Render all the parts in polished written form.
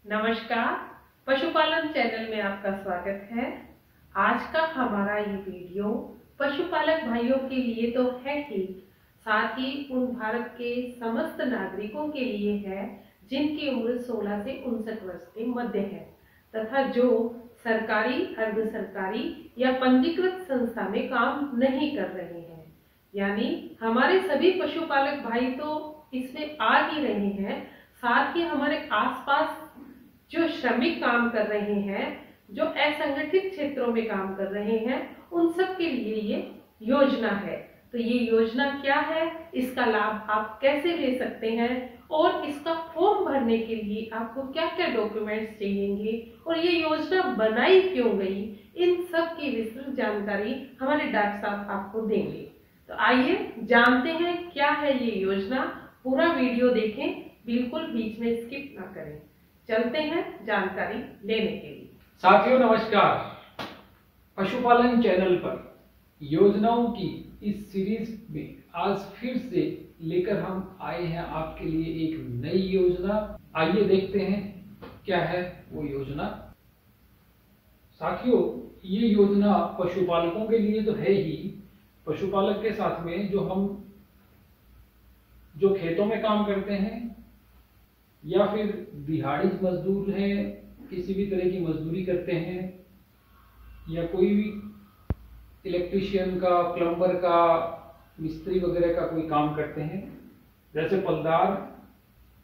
नमस्कार, पशुपालन चैनल में आपका स्वागत है। आज का हमारा ये वीडियो पशुपालक भाइयों के लिए तो है ही, साथ ही उन भारत के समस्त नागरिकों के लिए है जिनकी उम्र 16 से 59 वर्ष के मध्य है तथा जो सरकारी, अर्ध सरकारी या पंजीकृत संस्था में काम नहीं कर रहे हैं। यानी हमारे सभी पशुपालक भाई तो इसमें आ ही रहे हैं, साथ ही हमारे आसपास जो श्रमिक काम कर रहे हैं, जो असंगठित क्षेत्रों में काम कर रहे हैं, उन सब के लिए ये योजना है। तो ये योजना क्या है, इसका लाभ आप कैसे ले सकते हैं और इसका फॉर्म भरने के लिए आपको क्या क्या डॉक्यूमेंट्स चाहिएंगे और ये योजना बनाई क्यों गई, इन सब की विस्तृत जानकारी हमारे डॉक्टर साहब आपको देंगे। तो आइए जानते हैं क्या है ये योजना। पूरा वीडियो देखें, बिल्कुल बीच में स्किप ना करें। चलते हैं जानकारी लेने के लिए। साथियों नमस्कार, पशुपालन चैनल पर योजनाओं की इस सीरीज में आज फिर से लेकर हम आए हैं आपके लिए एक नई योजना। आइए देखते हैं क्या है वो योजना। साथियों, ये योजना पशुपालकों के लिए तो है ही, पशुपालक के साथ में जो खेतों में काम करते हैं या फिर दिहाड़ी मजदूर हैं, किसी भी तरह की मजदूरी करते हैं, या कोई भी इलेक्ट्रिशियन का, प्लम्बर का, मिस्त्री वगैरह का कोई काम करते हैं, जैसे पलदार,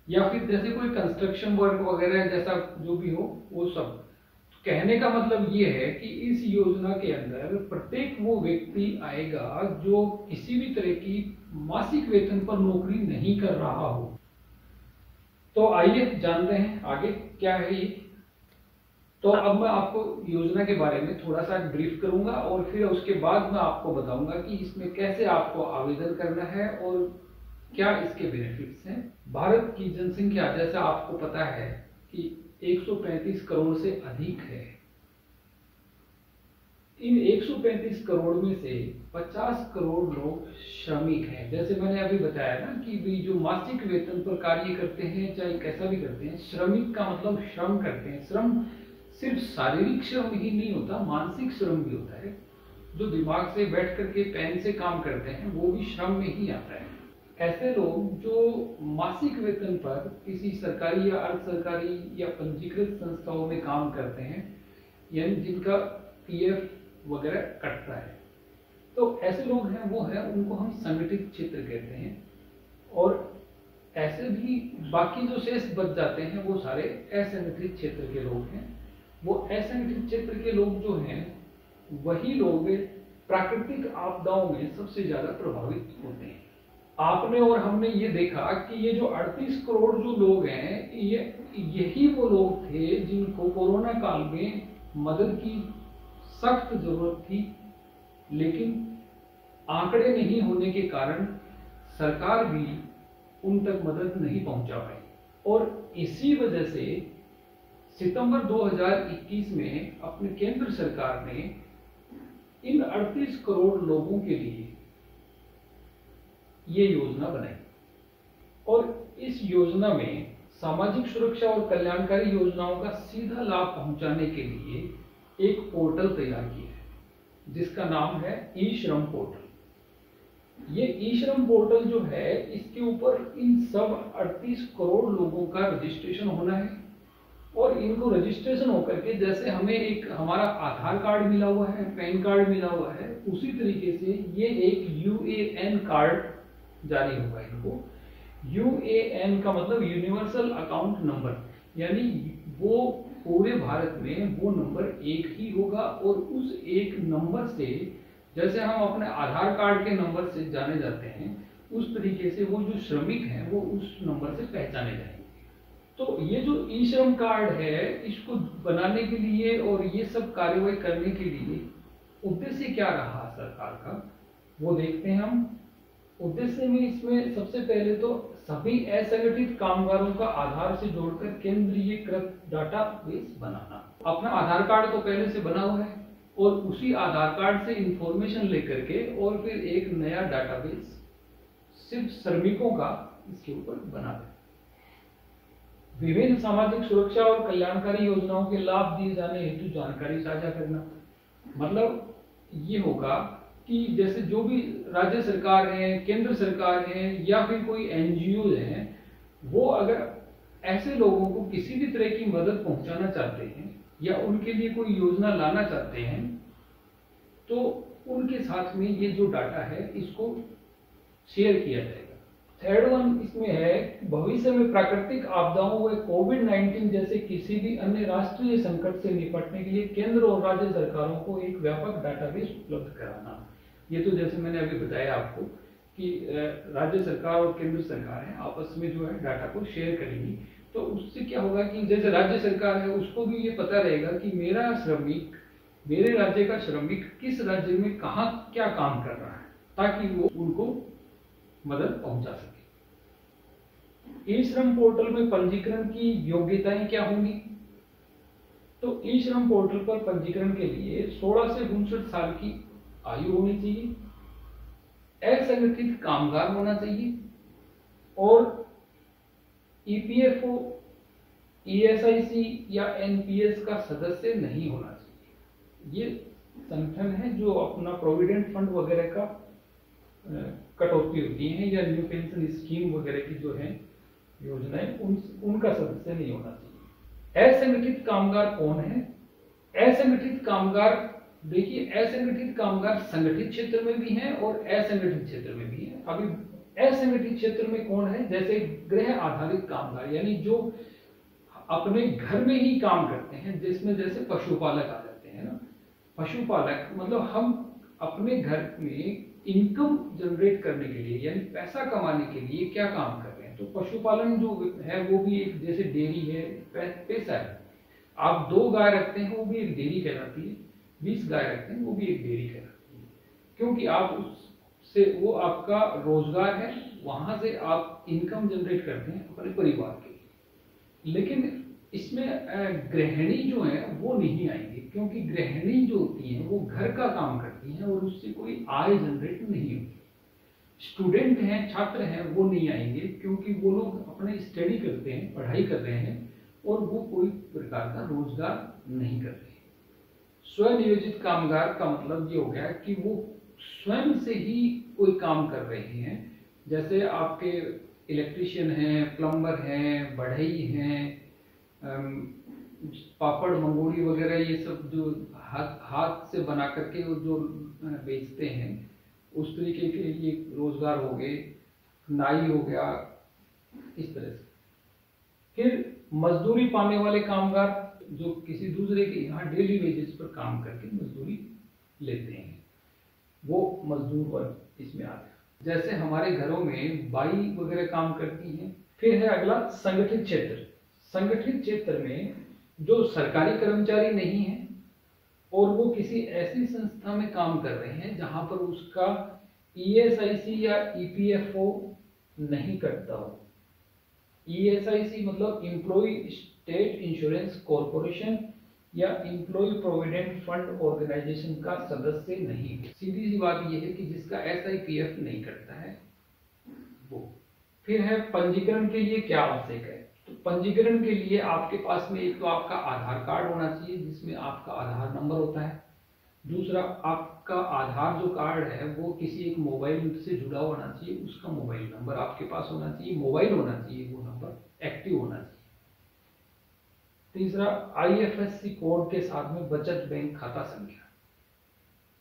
या फिर जैसे कोई कंस्ट्रक्शन वर्क वगैरह जैसा जो भी हो वो सब। तो कहने का मतलब ये है कि इस योजना के अंदर प्रत्येक वो व्यक्ति आएगा जो किसी भी तरह की मासिक वेतन पर नौकरी नहीं कर रहा हो। तो आइए जानते हैं आगे क्या है ये। तो अब मैं आपको योजना के बारे में थोड़ा सा ब्रीफ करूंगा और फिर उसके बाद मैं आपको बताऊंगा कि इसमें कैसे आपको आवेदन करना है और क्या इसके बेनिफिट्स हैं। भारत की जनसंख्या जैसा आपको पता है कि 135 करोड़ से अधिक है। इन 135 करोड़ में से 50 करोड़ लोग श्रमिक हैं। जैसे मैंने अभी बताया ना कि भी जो मासिक वेतन पर कार्य करते हैं, चाहे कैसा भी करते हैं, श्रमिक का मतलब श्रम करते हैं। श्रम सिर्फ शारीरिक श्रम ही नहीं होता, मानसिक श्रम भी होता है। जो दिमाग से बैठ करके पेन से काम करते हैं वो भी श्रम में ही आता है। ऐसे लोग जो मासिक वेतन पर किसी सरकारी या अर्ध सरकारी या पंजीकृत संस्थाओं में काम करते हैं, यानी जिनका पीएफ वगैरह कटता है, तो ऐसे लोग हैं, वो है, उनको हम संगठित क्षेत्र कहते हैं। और ऐसे भी बाकी जो शेष बच जाते हैं वो सारे असंगठित क्षेत्र के लोग हैं। वो असंगठित क्षेत्र के लोग जो हैं वही लोग प्राकृतिक आपदाओं में सबसे ज्यादा प्रभावित होते हैं। आपने और हमने ये देखा कि ये जो 38 करोड़ जो लोग हैं, यही वो लोग थे जिनको कोरोना काल में मदद की सख्त जरूरत थी, लेकिन आंकड़े नहीं होने के कारण सरकार भी उन तक मदद नहीं पहुंचा पाई। और इसी वजह से सितंबर 2021 में अपने केंद्र सरकार ने इन 38 करोड़ लोगों के लिए ये योजना बनाई। और इस योजना में सामाजिक सुरक्षा और कल्याणकारी योजनाओं का सीधा लाभ पहुंचाने के लिए एक पोर्टल तैयार किया है जिसका नाम है ई श्रम पोर्टल। ये ई श्रम पोर्टल जो है, इसके ऊपर इन सब 38 करोड़ लोगों का रजिस्ट्रेशन होना है। और इनको रजिस्ट्रेशन होकर के जैसे हमें एक हमारा आधार कार्ड मिला हुआ है, पैन कार्ड मिला हुआ है, उसी तरीके से ये एक यूएएन कार्ड जारी होगा इनको। यूएएन का मतलब यूनिवर्सल अकाउंट नंबर, यानी वो पूरे भारत में वो नंबर एक ही होगा। और उस एक नंबर से, जैसे हम अपने आधार कार्ड के नंबर से जाने जाते हैं, उस तरीके से वो जो श्रमिक हैं वो उस नंबर से पहचाने जाएंगे। तो ये जो ई श्रम कार्ड है, इसको बनाने के लिए और ये सब कार्यवाही करने के लिए उद्देश्य क्या रहा सरकार का, वो देखते हैं हम। उद्देश्य में इसमें सबसे पहले तो सभी असंगठित कामगारों का आधार से जोड़कर केंद्रीयकृत डाटाबेस बनाना। अपना आधार कार्ड तो पहले से बना हुआ है और उसी आधार कार्ड से इंफॉर्मेशन लेकर के और फिर एक नया डाटाबेस सिर्फ श्रमिकों का इसके ऊपर बना है। विभिन्न सामाजिक सुरक्षा और कल्याणकारी योजनाओं के लाभ दिए जाने हेतु जानकारी साझा करना। मतलब ये होगा कि जैसे जो भी राज्य सरकार है, केंद्र सरकार है या फिर कोई एनजीओ है, वो अगर ऐसे लोगों को किसी भी तरह की मदद पहुंचाना चाहते हैं या उनके लिए कोई योजना लाना चाहते हैं, तो उनके साथ में ये जो डाटा है इसको शेयर किया जाएगा। थर्ड वन इसमें है, भविष्य में प्राकृतिक आपदाओं व कोविड-19 जैसे किसी भी अन्य राष्ट्रीय संकट से निपटने के लिए केंद्र और राज्य सरकारों को एक व्यापक डाटाबेस उपलब्ध कराना। ये तो जैसे मैंने अभी बताया आपको कि राज्य सरकार और केंद्र सरकार है आपस में जो है डाटा को शेयर करेंगी। तो उससे क्या होगा कि जैसे राज्य सरकार है उसको भी ये पता रहेगा कि मेरा श्रमिक, मेरे राज्य का श्रमिक किस राज्य में कहाँ क्या काम कर रहा है, ताकि वो उनको मदद पहुंचा सके। ई श्रम पोर्टल में पंजीकरण की योग्यताएं क्या होंगी? तो ई श्रम पोर्टल पर पंजीकरण के लिए 16 से 59 साल की आयु होनी चाहिए, असंगठित कामगार होना चाहिए और ईपीएफओ, ईएसआईसी या एनपीएस का सदस्य नहीं होना चाहिए। ये संगठन है जो अपना प्रोविडेंट फंड वगैरह का कटौती होती है या न्यू पेंशन स्कीम वगैरह की जो है योजनाएं, उनका सदस्य नहीं होना चाहिए। असंगठित कामगार कौन है? असंगठित कामगार, देखिए असंगठित कामगार संगठित क्षेत्र में भी हैं और असंगठित क्षेत्र में भी हैं। अभी असंगठित क्षेत्र में कौन है? जैसे गृह आधारित कामगार, यानी जो अपने घर में ही काम करते हैं, जिसमें जैसे पशुपालक आ जाते हैं ना। पशुपालक मतलब हम अपने घर में इनकम जनरेट करने के लिए यानी पैसा कमाने के लिए क्या काम कर रहे हैं, तो पशुपालन जो है वो भी एक जैसे डेयरी है, पैसा है। आप 2 गाय रखते हैं वो भी एक डेयरी कहलाती है, 20 गाय रखते हैं वो भी एक डेयरी कहलाती है, क्योंकि आप उससे वो आपका रोजगार है, वहां से आप इनकम जनरेट करते हैं अपने परिवार के लिए। लेकिन इसमें गृहिणी जो है वो नहीं आएंगे, क्योंकि गृहिणी जो होती हैं वो घर का काम करती हैं और उससे कोई आय जनरेट नहीं होती। स्टूडेंट हैं, छात्र हैं, वो नहीं आएंगे क्योंकि वो लोग अपने स्टडी करते हैं, पढ़ाई कर रहे हैं और वो कोई प्रकार का रोजगार नहीं कर रहे। स्वनियोजित कामगार का मतलब ये हो गया कि वो स्वयं से ही कोई काम कर रहे हैं, जैसे आपके इलेक्ट्रिशियन हैं, प्लम्बर हैं, बढ़ई हैं, पापड़ मंगोड़ी वगैरह, ये सब जो हाथ से बना करके वो जो बेचते हैं, उस तरीके के ये रोजगार हो गए, नाई हो गया, इस तरह से। फिर मजदूरी पाने वाले कामगार जो किसी दूसरे के यहाँ डेली वेजेस पर काम करके मजदूरी लेते हैं, वो मजदूर वर्ग इसमें आ गया। जैसे हमारे घरों में बाई वगैरह काम करती हैं। फिर है अगला संगठित क्षेत्र। संगठित क्षेत्र में जो सरकारी कर्मचारी नहीं है और वो किसी ऐसी संस्था में काम कर रहे हैं जहां पर उसका ईएसआईसी या ईपीएफओ नहीं कटता हो। ईएसआईसी मतलब एम्प्लॉय स्टेट इंश्योरेंस कॉर्पोरेशन या एम्प्लॉय प्रोविडेंट फंड ऑर्गेनाइजेशन का सदस्य नहीं है। सीधी सी बात यह है कि जिसका एसआईपीएफ नहीं करता है वो। फिर है पंजीकरण के लिए क्या आवश्यक है। तो पंजीकरण के लिए आपके पास में एक तो आपका आधार कार्ड होना चाहिए जिसमें आपका आधार नंबर होता है। दूसरा, आपका आधार जो कार्ड है वो किसी एक मोबाइल से जुड़ा होना चाहिए, उसका मोबाइल नंबर आपके पास होना चाहिए, मोबाइल होना चाहिए, वो नंबर एक्टिव होना चाहिए। तीसरा, आईएफएससी कोड के साथ में बचत बैंक खाता संख्या।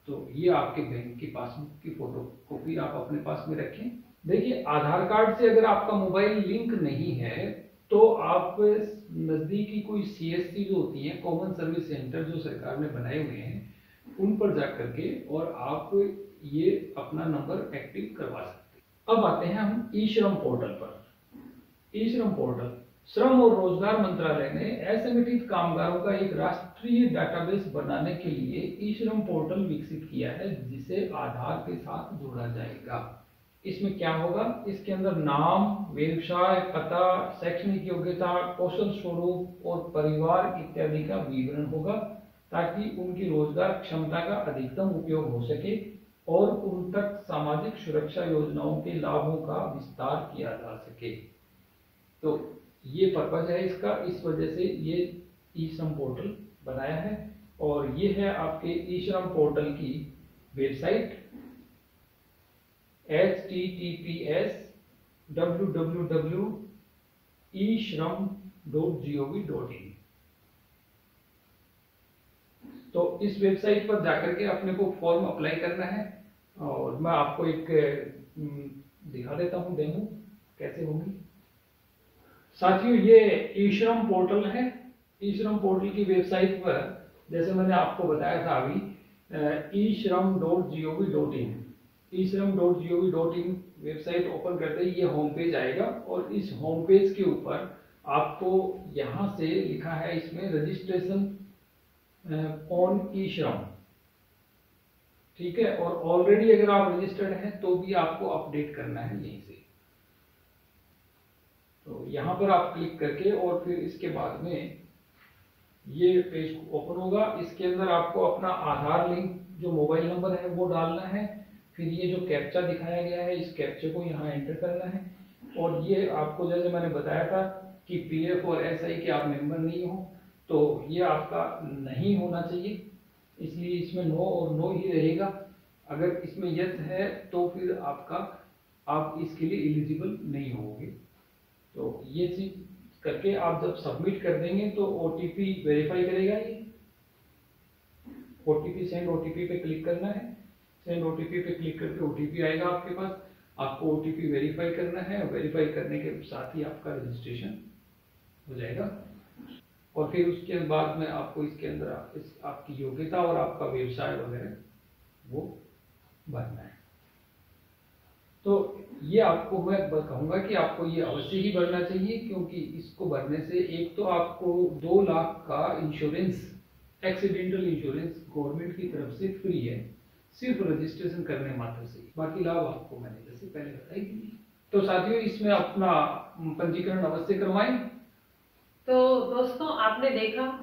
तो ये आपके बैंक की पासबुक की फोटो कॉपी आप अपने पास में रखें। देखिए, आधार कार्ड से अगर आपका मोबाइल लिंक नहीं है तो आप नजदीकी कोई सीएससी जो होती है, कॉमन सर्विस सेंटर जो सरकार ने बनाए हुए हैं, उन पर जा करके और आप ये अपना नंबर एक्टिव करवा सकते हैं। अब आते हैं हम ई श्रम पोर्टल पर। ई श्रम पोर्टल श्रम और रोजगार मंत्रालय ने असंगठित कामगारों का एक राष्ट्रीय डाटाबेस बनाने के लिए ई श्रम पोर्टल विकसित किया है, जिसे आधार के साथ जोड़ा जाएगा। इसमें क्या होगा? इसके अंदर नाम, व्यवसाय, पता, शैक्षणिक योग्यता, कौशल स्वरूप और परिवार इत्यादि का विवरण होगा, ताकि उनकी रोजगार क्षमता का अधिकतम उपयोग हो सके और उन तक सामाजिक सुरक्षा योजनाओं के लाभों का विस्तार किया जा सके। तो ये पर्पज है इसका, इस वजह से ये ई श्रम पोर्टल बनाया है। और ये है आपके ई श्रम पोर्टल की वेबसाइट https://www.eshram.gov.in। तो इस वेबसाइट पर जाकर के अपने को फॉर्म अप्लाई करना है। और मैं आपको एक दिखा देता हूँ डेमो कैसे होगी। साथियों, ये ई श्रम पोर्टल है। ई श्रम पोर्टल की वेबसाइट पर जैसे मैंने आपको बताया था अभी eshram.gov.in, eshram.gov.in वेबसाइट ओपन करते ही ये होम पेज आएगा। और इस होम पेज के ऊपर आपको यहाँ से लिखा है इसमें रजिस्ट्रेशन ऑन ई श्रम, ठीक है। और ऑलरेडी अगर आप रजिस्टर्ड हैं तो भी आपको अपडेट करना है यहीं से। तो यहाँ पर आप क्लिक करके और फिर इसके बाद में ये पेज ओपन होगा। इसके अंदर आपको अपना आधार लिंक जो मोबाइल नंबर है वो डालना है। फिर ये जो कैप्चा दिखाया गया है इस कैप्चे को यहाँ एंटर करना है। और ये आपको जैसे मैंने बताया था कि पीएफ और एसआई के आप मेंबर नहीं हो तो ये आपका नहीं होना चाहिए, इसलिए इसमें नो और नो ही रहेगा। अगर इसमें यस है तो फिर आप इसके लिए एलिजिबल नहीं होंगे। तो ये चीज करके आप जब सबमिट कर देंगे तो ओटीपी वेरीफाई करेगा। ये ओटीपी सेंड ओटीपी पे क्लिक करना है। सेंड ओटीपी पे क्लिक करके ओटीपी आएगा आपके पास। आपको ओटीपी वेरीफाई करना है। वेरीफाई करने के साथ ही आपका रजिस्ट्रेशन हो जाएगा। और फिर उसके बाद में आपको इसके अंदर आपकी योग्यता और आपका व्यवसाय वगैरह वो भरना है। तो ये आपको मैं कहूँगा कि आपको ये अवश्य ही भरना चाहिए, क्योंकि इसको भरने से एक तो आपको 2 लाख का इंश्योरेंस, एक्सीडेंटल इंश्योरेंस गवर्नमेंट की तरफ से फ्री है, सिर्फ रजिस्ट्रेशन करने मात्र से। बाकी लाभ आपको मैंने जैसे पहले बताई थी। तो साथियों, इसमें अपना पंजीकरण अवश्य करवाएं। तो दोस्तों, आपने देखा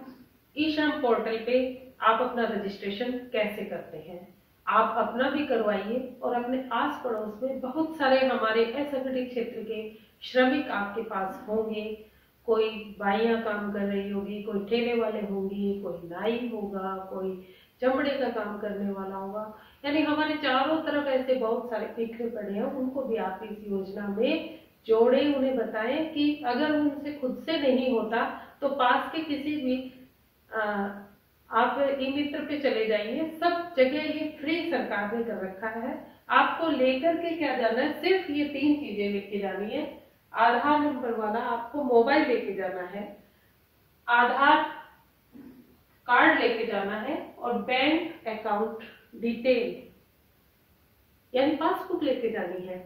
ई श्रम पोर्टल पे आप अपना रजिस्ट्रेशन कैसे करते हैं। आप अपना भी करवाइए और अपने आस पड़ोस में बहुत सारे हमारे असंगठित क्षेत्र के श्रमिक आपके पास होंगे। कोई बाइयां काम कर रही होगी, कोई ठेले वाले होंगे, कोई नाई होगा, कोई चमड़े का काम करने वाला होगा। यानी हमारे चारों तरफ ऐसे बहुत सारे बिखरे पड़े हैं, उनको भी आप इस योजना में जोड़े। उन्हें बताएं कि अगर उनसे खुद से नहीं होता तो पास के किसी भी आप ई मित्र पे चले जाइए। सब जगह ये फ्री सरकार ने कर रखा है। आपको लेकर के क्या जाना है, सिर्फ ये 3 चीजें लेके जानी है। आधार नंबर वाला आपको मोबाइल लेके जाना है, आधार कार्ड लेके जाना है और बैंक अकाउंट डिटेल यानी पासबुक लेके जानी है।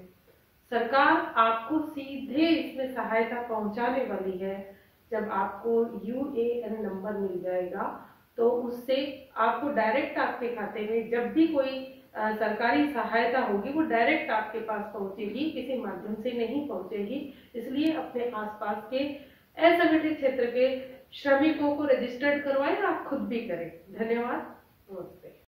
सरकार आपको सीधे इसमें सहायता पहुंचाने वाली है। जब आपको यूएएन नंबर मिल जाएगा तो उससे आपको डायरेक्ट आपके खाते में जब भी कोई सरकारी सहायता होगी वो डायरेक्ट आपके पास पहुंचेगी, किसी माध्यम से नहीं पहुंचेगी। इसलिए अपने आसपास के असंगठित क्षेत्र के श्रमिकों को रजिस्टर्ड करवाएं, आप खुद भी करें। धन्यवाद, नमस्ते।